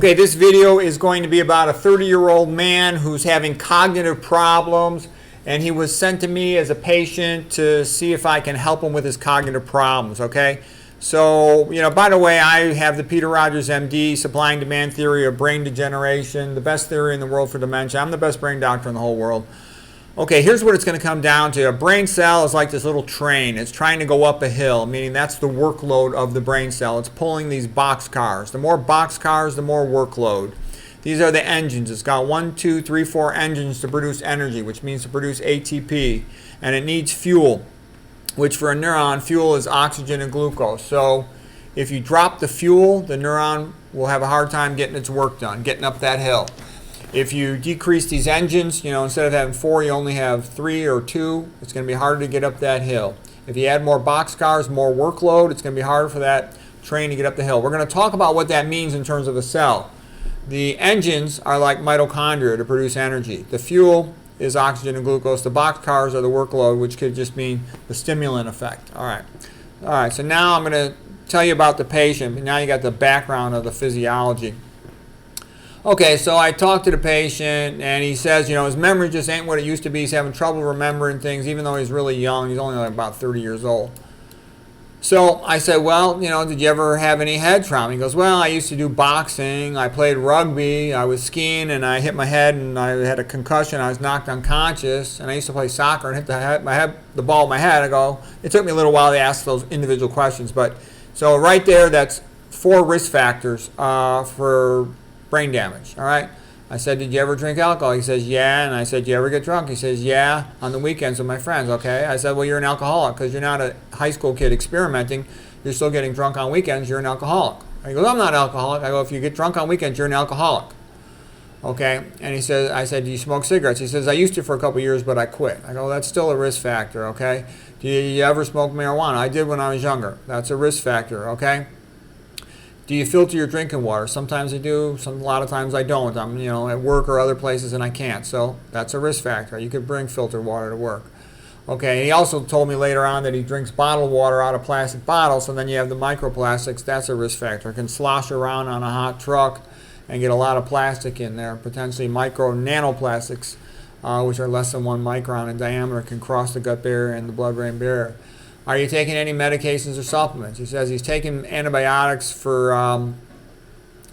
Okay, this video is going to be about a 30-year-old man who's having cognitive problems, and he was sent to me as a patient to see if I can help him with his cognitive problems, okay? So, by the way, I have the Peter Rogers, MD, supply and demand theory of brain degeneration, the best theory in the world for dementia. I'm the best brain doctor in the whole world. Okay, here's what it's going to come down to. A brain cell is like this little train. It's trying to go up a hill, meaning that's the workload of the brain cell. It's pulling these box cars. The more box cars, the more workload. These are the engines. It's got 1, 2, 3, 4 engines to produce energy, which means to produce ATP. And it needs fuel, which for a neuron, fuel is oxygen and glucose. So if you drop the fuel, the neuron will have a hard time getting its work done, getting up that hill. If you decrease these engines, instead of having 4, you only have 3 or 2, it's going to be harder to get up that hill. If you add more box cars, more workload, it's going to be harder for that train to get up the hill. We're going to talk about what that means in terms of a cell. The engines are like mitochondria to produce energy. The fuel is oxygen and glucose. The box cars are the workload, which could just mean the stimulant effect. All right, so now I'm going to tell you about the patient. Now you got the background of the physiology. Okay, so I talked to the patient, and he says, his memory just ain't what it used to be. He's having trouble remembering things, even though he's really young. He's only like about 30 years old. So I said, well, did you ever have any head trauma? He goes, well, I used to do boxing. I played rugby. I was skiing, and I hit my head, and I had a concussion. I was knocked unconscious, and I used to play soccer and hit the ball with my head. I go, it took me a little while to ask those individual questions, but so right there, that's 4 risk factors for brain damage. All right. I said, did you ever drink alcohol? He says, yeah. And I said, do you ever get drunk? He says, yeah, on the weekends with my friends. Okay. I said, well, you're an alcoholic because you're not a high school kid experimenting. You're still getting drunk on weekends. You're an alcoholic. He goes, I'm not an alcoholic. I go, if you get drunk on weekends, you're an alcoholic. Okay. And he says, I said, do you smoke cigarettes? He says, I used to for a couple of years, but I quit. I go, that's still a risk factor. Okay. Do you ever smoke marijuana? I did when I was younger. That's a risk factor. Okay. Do you filter your drinking water? Sometimes I do, a lot of times I don't. I'm at work or other places and I can't. So that's a risk factor. You could bring filtered water to work. Okay, he also told me later on that he drinks bottled water out of plastic bottles, so then you have the microplastics. That's a risk factor. It can slosh around on a hot truck and get a lot of plastic in there, potentially micro nanoplastics, which are less than 1 micron in diameter, can cross the gut barrier and the blood-brain barrier. Are you taking any medications or supplements? He says he's taking antibiotics for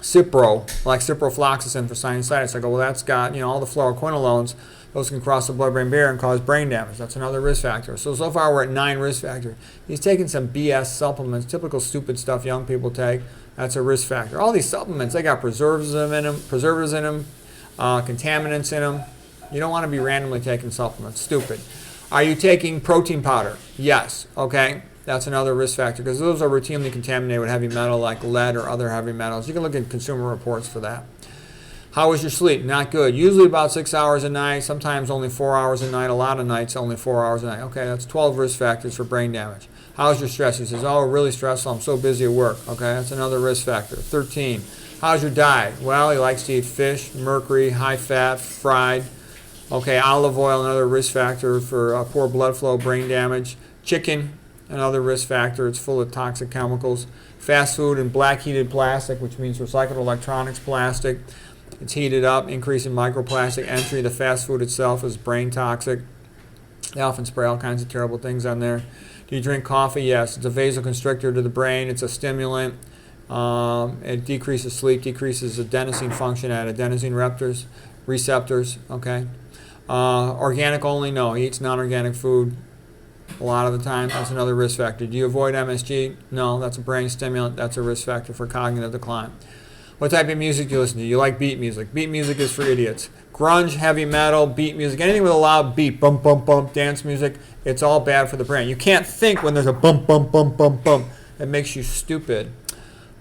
Cipro, like ciprofloxacin for sinusitis. I go, well, that's got all the fluoroquinolones. Those can cross the blood-brain barrier and cause brain damage. That's another risk factor. So far we're at 9 risk factors. He's taking some BS supplements, typical stupid stuff young people take. That's a risk factor. All these supplements, they got preservatives in them, contaminants in them. You don't want to be randomly taking supplements. Stupid. Are you taking protein powder? Yes. Okay. That's another risk factor because those are routinely contaminated with heavy metal like lead or other heavy metals. You can look at consumer reports for that. How was your sleep? Not good. Usually about 6 hours a night, sometimes only 4 hours a night, a lot of nights only 4 hours a night. Okay, that's 12 risk factors for brain damage. How's your stress? He says, oh, really stressful. I'm so busy at work. Okay, that's another risk factor. 13. How's your diet? Well, he likes to eat fish, mercury, high fat, fried. Okay, olive oil, another risk factor for poor blood flow, brain damage. Chicken, another risk factor. It's full of toxic chemicals. Fast food and black heated plastic, which means recycled electronics plastic. It's heated up, increasing microplastic entry. The fast food itself is brain toxic. They often spray all kinds of terrible things on there. Do you drink coffee? Yes. It's a vasoconstrictor to the brain. It's a stimulant. It decreases sleep, decreases adenosine function at adenosine receptors. Okay. Organic only? No. He eats non-organic food a lot of the time. That's another risk factor. Do you avoid MSG? No. That's a brain stimulant. That's a risk factor for cognitive decline. What type of music do you listen to? You like beat music. Beat music is for idiots. Grunge, heavy metal, beat music, anything with a loud beat, bump, bump, bump, dance music, it's all bad for the brain. You can't think when there's a bump, bump, bump, bump, bump. It makes you stupid.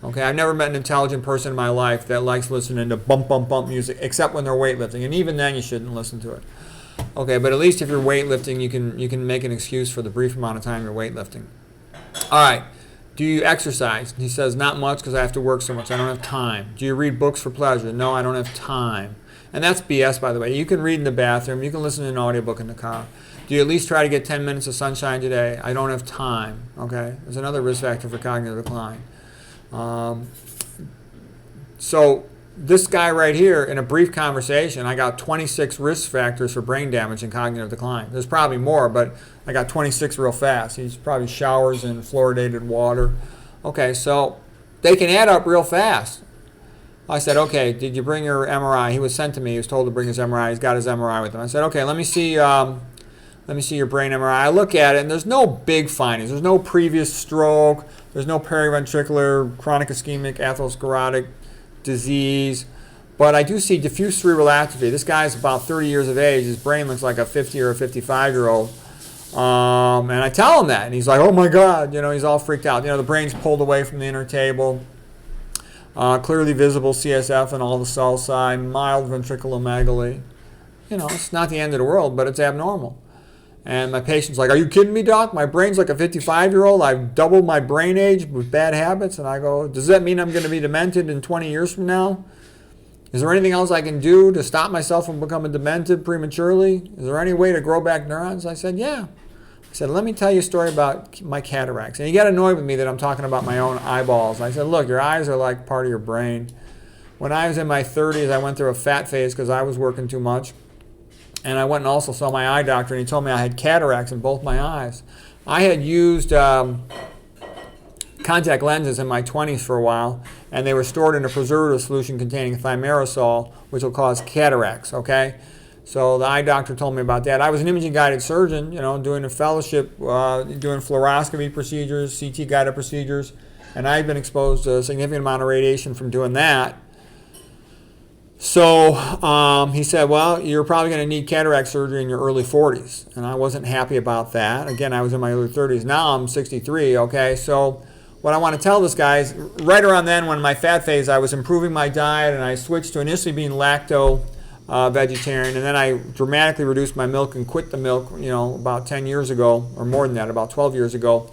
Okay, I've never met an intelligent person in my life that likes listening to bump, bump, bump music, except when they're weightlifting. And even then, you shouldn't listen to it. Okay, but at least if you're weightlifting, you can make an excuse for the brief amount of time you're weightlifting. All right. Do you exercise? He says, not much because I have to work so much. I don't have time. Do you read books for pleasure? No, I don't have time. And that's BS, by the way. You can read in the bathroom. You can listen to an audiobook in the car. Do you at least try to get 10 minutes of sunshine today? I don't have time. Okay? There's another risk factor for cognitive decline. So this guy right here, in a brief conversation, I got 26 risk factors for brain damage and cognitive decline. There's probably more, but I got 26 real fast. He probably showers in fluoridated water. Okay, so they can add up real fast. I said, okay, did you bring your MRI? He was sent to me. He was told to bring his MRI. He's got his MRI with him. I said, okay, let me see your brain MRI. I look at it, and there's no big findings. There's no previous stroke. There's no periventricular chronic ischemic atherosclerotic disease. But I do see diffuse cerebral atrophy. This guy's about 30 years of age. His brain looks like a 50 or a 55-year-old. And I tell him that, and he's like, oh my God, he's all freaked out. The brain's pulled away from the inner table. Clearly visible CSF in all the cell side, mild ventriculomegaly. It's not the end of the world, but it's abnormal. And my patient's like, are you kidding me, doc? My brain's like a 55-year-old. I've doubled my brain age with bad habits. And I go, does that mean I'm going to be demented in 20 years from now? Is there anything else I can do to stop myself from becoming demented prematurely? Is there any way to grow back neurons? I said, yeah. I said, let me tell you a story about my cataracts. And he got annoyed with me that I'm talking about my own eyeballs. I said, look, your eyes are like part of your brain. When I was in my 30s, I went through a fat phase because I was working too much. And I went and also saw my eye doctor, and he told me I had cataracts in both my eyes. I had used contact lenses in my 20s for a while, and they were stored in a preservative solution containing thimerosal, which will cause cataracts, okay? So the eye doctor told me about that. I was an imaging-guided surgeon, doing a fellowship, doing fluoroscopy procedures, CT-guided procedures, and I had been exposed to a significant amount of radiation from doing that. So he said, well, you're probably going to need cataract surgery in your early 40s. And I wasn't happy about that. Again, I was in my early 30s. Now I'm 63, okay? So what I want to tell this guy is right around then when my fat phase, I was improving my diet, and I switched to initially being lacto vegetarian, and then I dramatically reduced my milk and quit the milk, about 10 years ago, or more than that, about 12 years ago.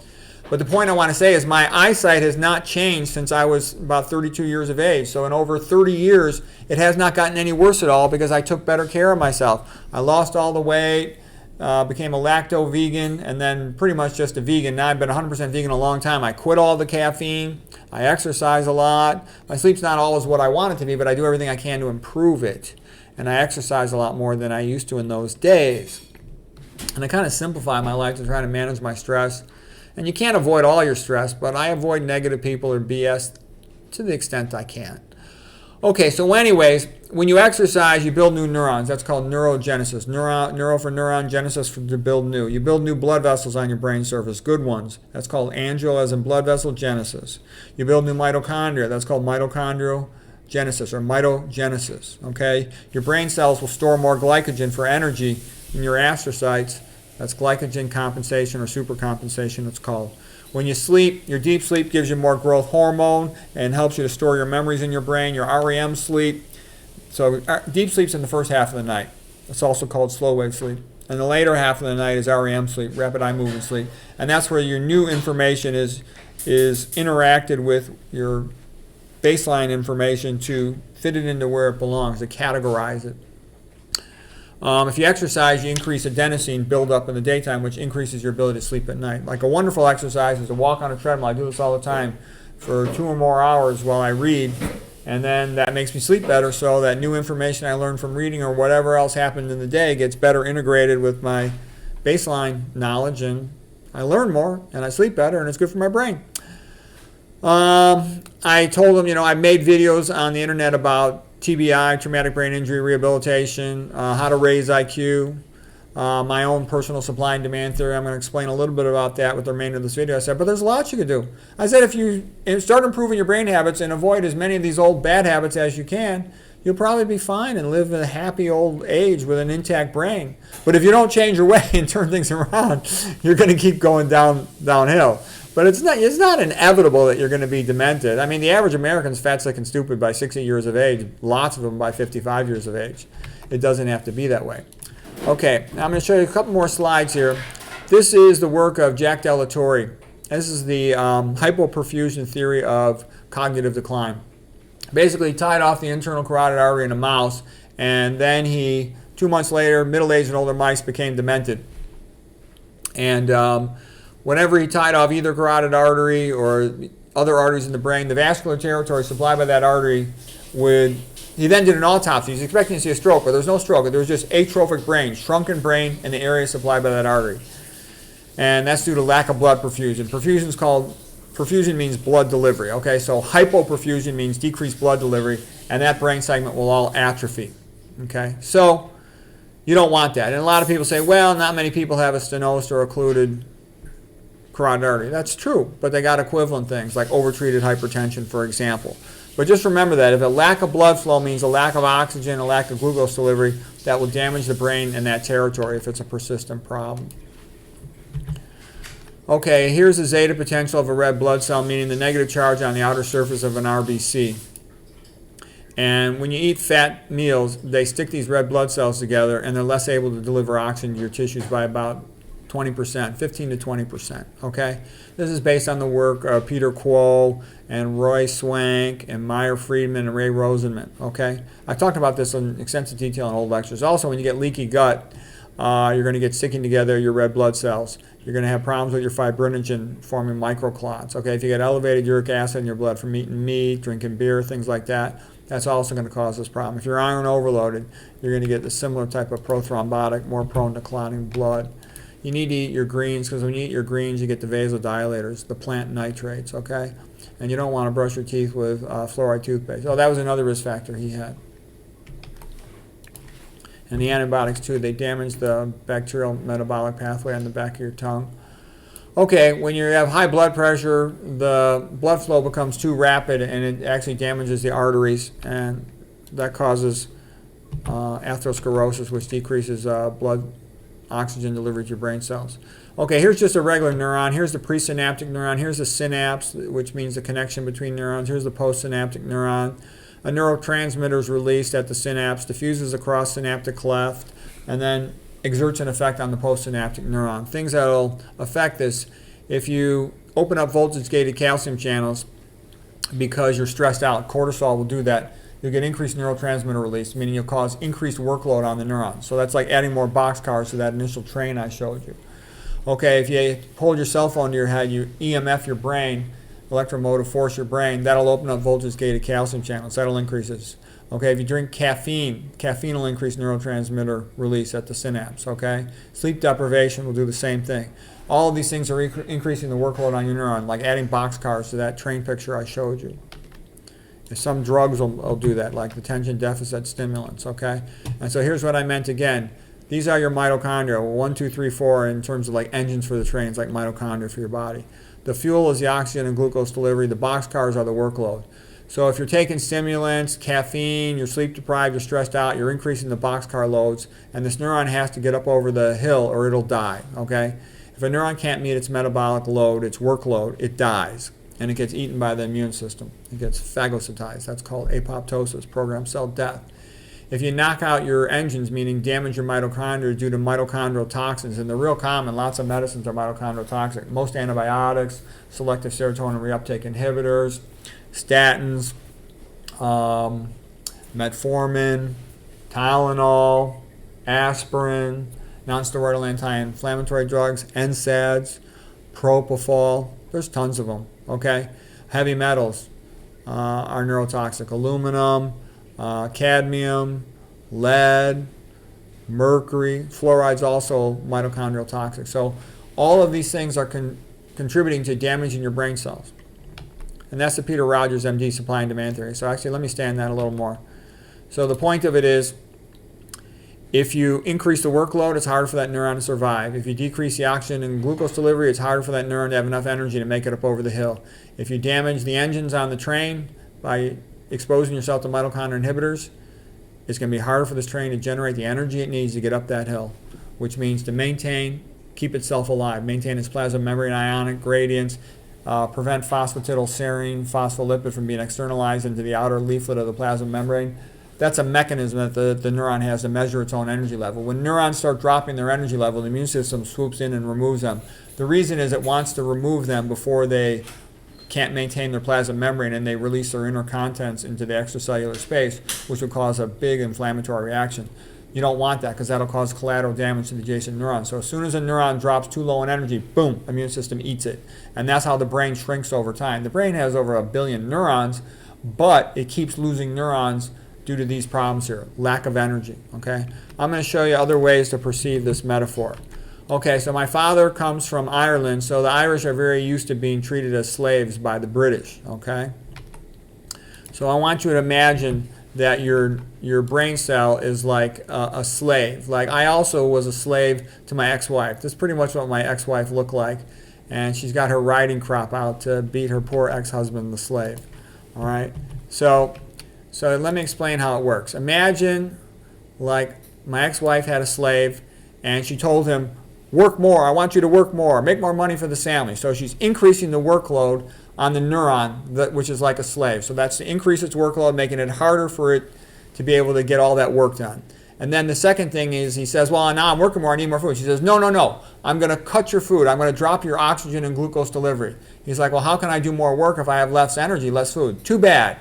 But the point I want to say is my eyesight has not changed since I was about 32 years of age. So in over 30 years, it has not gotten any worse at all because I took better care of myself. I lost all the weight, became a lacto vegan, and then pretty much just a vegan. Now I've been 100% vegan a long time. I quit all the caffeine. I exercise a lot. My sleep's not always what I want it to be, but I do everything I can to improve it. And I exercise a lot more than I used to in those days. And I kind of simplify my life to try to manage my stress. And you can't avoid all your stress, but I avoid negative people or BS to the extent I can. Okay, so anyways, when you exercise, you build new neurons. That's called neurogenesis. Neuro for neuron, genesis for to build new. You build new blood vessels on your brain surface, good ones. That's called angio, as in blood vessel genesis. You build new mitochondria. That's called mitochondrial genesis or mitogenesis. Okay, your brain cells will store more glycogen for energy in your astrocytes. That's glycogen compensation or supercompensation, it's called. When you sleep, your deep sleep gives you more growth hormone and helps you to store your memories in your brain, your REM sleep. So deep sleep's in the first half of the night. It's also called slow wave sleep. And the later half of the night is REM sleep, rapid eye movement sleep. And that's where your new information is interacted with your baseline information to fit it into where it belongs, to categorize it. If you exercise, you increase adenosine buildup in the daytime, which increases your ability to sleep at night. Like a wonderful exercise is to walk on a treadmill. I do this all the time for 2 or more hours while I read, and then that makes me sleep better, so that new information I learned from reading or whatever else happened in the day gets better integrated with my baseline knowledge, and I learn more, and I sleep better, and it's good for my brain. I told them, I made videos on the internet about TBI, traumatic brain injury rehabilitation, how to raise IQ, my own personal supply and demand theory. I'm going to explain a little bit about that with the remainder of this video. I said, but there's lots you could do. I said, if you start improving your brain habits and avoid as many of these old bad habits as you can, you'll probably be fine and live a happy old age with an intact brain. But if you don't change your way and turn things around, you're going to keep going downhill. But it's not inevitable that you're going to be demented. I mean, the average American's fat, sick, and stupid by 60 years of age. Lots of them by 55 years of age. It doesn't have to be that way. Okay, now I'm going to show you a couple more slides here. This is the work of Jack Delatorre. This is the hypoperfusion theory of cognitive decline. Basically, he tied off the internal carotid artery in a mouse, and then 2 months later, middle-aged and older mice became demented. And whenever he tied off either carotid artery or other arteries in the brain, the vascular territory supplied by that artery would He then did an autopsy. He's expecting to see a stroke, but there's no stroke. There was just atrophic brain, shrunken brain in the area supplied by that artery. And that's due to lack of blood perfusion. Perfusion means blood delivery. Okay, so hypoperfusion means decreased blood delivery, and that brain segment will all atrophy. Okay, so you don't want that. And a lot of people say, well, not many people have a stenosed or occluded carotid artery. That's true, but they got equivalent things like overtreated hypertension, for example. But just remember that if a lack of blood flow means a lack of oxygen, a lack of glucose delivery, that will damage the brain in that territory if it's a persistent problem. Okay, here's the zeta potential of a red blood cell, meaning the negative charge on the outer surface of an RBC. And when you eat fat meals, they stick these red blood cells together, and they're less able to deliver oxygen to your tissues by about 20%, 15 to 20%, okay? This is based on the work of Peter Kuo and Roy Swank and Meyer Friedman and Ray Rosenman, okay? I talked about this in extensive detail in old lectures. Also, when you get leaky gut, you're going to get sticking together your red blood cells. You're going to have problems with your fibrinogen forming microclots, okay? If you get elevated uric acid in your blood from eating meat, drinking beer, things like that, that's also going to cause this problem. If you're iron overloaded, you're going to get the similar type of prothrombotic, more prone to clotting blood. You need to eat your greens, because when you eat your greens, you get the vasodilators, the plant nitrates, okay? And you don't want to brush your teeth with fluoride toothpaste. Oh, that was another risk factor he had. And the antibiotics, too, they damage the bacterial metabolic pathway on the back of your tongue. Okay, when you have high blood pressure, the blood flow becomes too rapid, and it actually damages the arteries, and that causes atherosclerosis, which decreases blood oxygen delivery to your brain cells. Okay, here's just a regular neuron. Here's the presynaptic neuron. Here's the synapse, which means the connection between neurons. Here's the postsynaptic neuron. A neurotransmitter is released at the synapse, diffuses across synaptic cleft, and then exerts an effect on the postsynaptic neuron. Things that will affect this: if you open up voltage-gated calcium channels because you're stressed out, cortisol will do that. You'll get increased neurotransmitter release, meaning you'll cause increased workload on the neurons. So that's like adding more boxcars to that initial train I showed you. Okay, if you hold your cell phone to your head, you EMF your brain, electromotive force your brain, that'll open up voltage-gated calcium channels. That'll increase this. Okay, if you drink caffeine, caffeine will increase neurotransmitter release at the synapse, okay? Sleep deprivation will do the same thing. All of these things are increasing the workload on your neuron, like adding boxcars to that train picture I showed you. Some drugs will do that, like the attention deficit stimulants, okay? And so here's what I meant again. These are your mitochondria, 1, 2, 3, 4, in terms of like engines for the trains, like mitochondria for your body. The fuel is the oxygen and glucose delivery. The boxcars are the workload. So if you're taking stimulants, caffeine, you're sleep deprived, you're stressed out, you're increasing the boxcar loads, and this neuron has to get up over the hill or it'll die, okay? If a neuron can't meet its metabolic load, its workload, it dies, and it gets eaten by the immune system. It gets phagocytized. That's called apoptosis, programmed cell death. If you knock out your engines, meaning damage your mitochondria due to mitochondrial toxins, and they're real common, lots of medicines are mitochondrial toxic. Most antibiotics, selective serotonin reuptake inhibitors, statins, metformin, Tylenol, aspirin, nonsteroidal anti-inflammatory drugs, NSAIDs, propofol. There's tons of them, okay? Heavy metals are neurotoxic. Aluminum, cadmium, lead, mercury. Fluoride's also mitochondrial toxic. So all of these things are contributing to damaging your brain cells. And that's the Peter Rogers, MD, supply and demand theory. So actually, let me stand that a little more. So the point of it is, if you increase the workload, it's harder for that neuron to survive. If you decrease the oxygen and glucose delivery, it's harder for that neuron to have enough energy to make it up over the hill. If you damage the engines on the train by exposing yourself to mitochondrial inhibitors, it's going to be harder for this train to generate the energy it needs to get up that hill, which means to keep itself alive, maintain its plasma membrane ionic gradients, prevent phosphatidylserine phospholipid from being externalized into the outer leaflet of the plasma membrane. That's a mechanism that the neuron has to measure its own energy level. When neurons start dropping their energy level, the immune system swoops in and removes them. The reason is it wants to remove them before they can't maintain their plasma membrane and they release their inner contents into the extracellular space, which will cause a big inflammatory reaction. You don't want that because that'll cause collateral damage to the adjacent neurons. So as soon as a neuron drops too low in energy, boom, immune system eats it. And that's how the brain shrinks over time. The brain has over 1 billion neurons, but it keeps losing neurons due to these problems here, lack of energy, okay? I'm going to show you other ways to perceive this metaphor. Okay, so my father comes from Ireland, so the Irish are very used to being treated as slaves by the British, okay? So I want you to imagine that your brain cell is like a slave. Like I also was a slave to my ex-wife. This is pretty much what my ex-wife looked like. And she's got her riding crop out to beat her poor ex-husband, the slave. All right? So let me explain how it works. Imagine like my ex-wife had a slave and she told him, work more, I want you to work more, make more money for the family. So she's increasing the workload on the neuron, which is like a slave. So that's to increase its workload, making it harder for it to be able to get all that work done. And then the second thing is he says, well, now I'm working more, I need more food. She says, no, I'm going to cut your food. I'm going to drop your oxygen and glucose delivery. He's like, well, how can I do more work if I have less energy, less food? Too bad.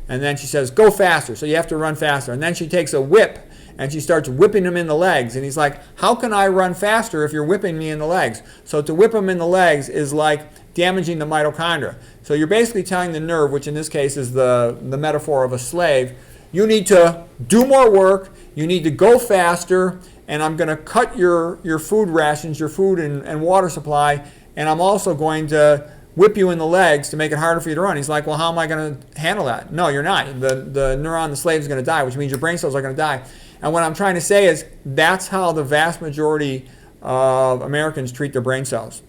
And then she says, go faster. So you have to run faster. And then she takes a whip and she starts whipping him in the legs. And he's like, how can I run faster if you're whipping me in the legs? So to whip him in the legs is like damaging the mitochondria. So you're basically telling the nerve, which in this case is the metaphor of a slave, you need to do more work, you need to go faster, and I'm going to cut your food rations, your food and water supply, and I'm also going to whip you in the legs to make it harder for you to run. He's like, well, how am I going to handle that? No, you're not. The neuron, the slave, is going to die, which means your brain cells are going to die. And what I'm trying to say is that's how the vast majority of Americans treat their brain cells.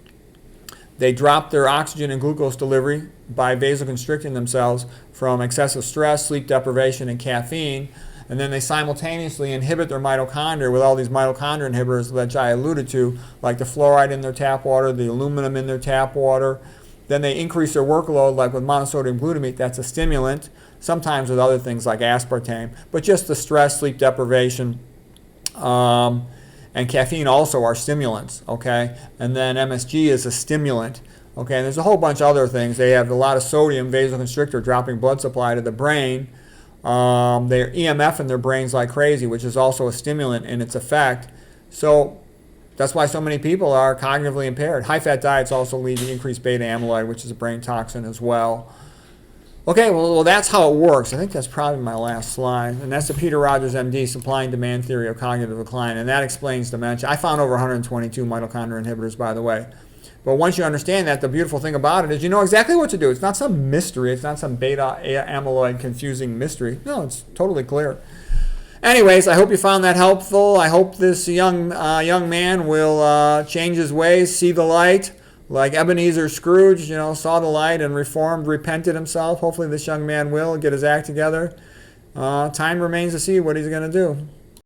They drop their oxygen and glucose delivery by vasoconstricting themselves from excessive stress, sleep deprivation, and caffeine. And then they simultaneously inhibit their mitochondria with all these mitochondria inhibitors that I alluded to, like the fluoride in their tap water, the aluminum in their tap water. Then they increase their workload, like with monosodium glutamate, that's a stimulant, sometimes with other things like aspartame. But just the stress, sleep deprivation, and caffeine also are stimulants, okay? And then MSG is a stimulant, okay? And there's a whole bunch of other things. They have a lot of sodium, vasoconstrictor, dropping blood supply to the brain. They're EMF in their brains like crazy, which is also a stimulant in its effect. So that's why so many people are cognitively impaired. High-fat diets also lead to increased beta amyloid, which is a brain toxin as well. Okay, well, that's how it works. I think that's probably my last slide. And that's the Peter Rogers, MD, supply and demand theory of cognitive decline. And that explains dementia. I found over 122 mitochondria inhibitors, by the way. But once you understand that, the beautiful thing about it is you know exactly what to do. It's not some mystery. It's not some beta amyloid confusing mystery. No, it's totally clear. Anyways, I hope you found that helpful. I hope this young man will change his ways, see the light. Like Ebenezer Scrooge, saw the light and reformed, repented himself. Hopefully this young man will get his act together. Time remains to see what he's going to do.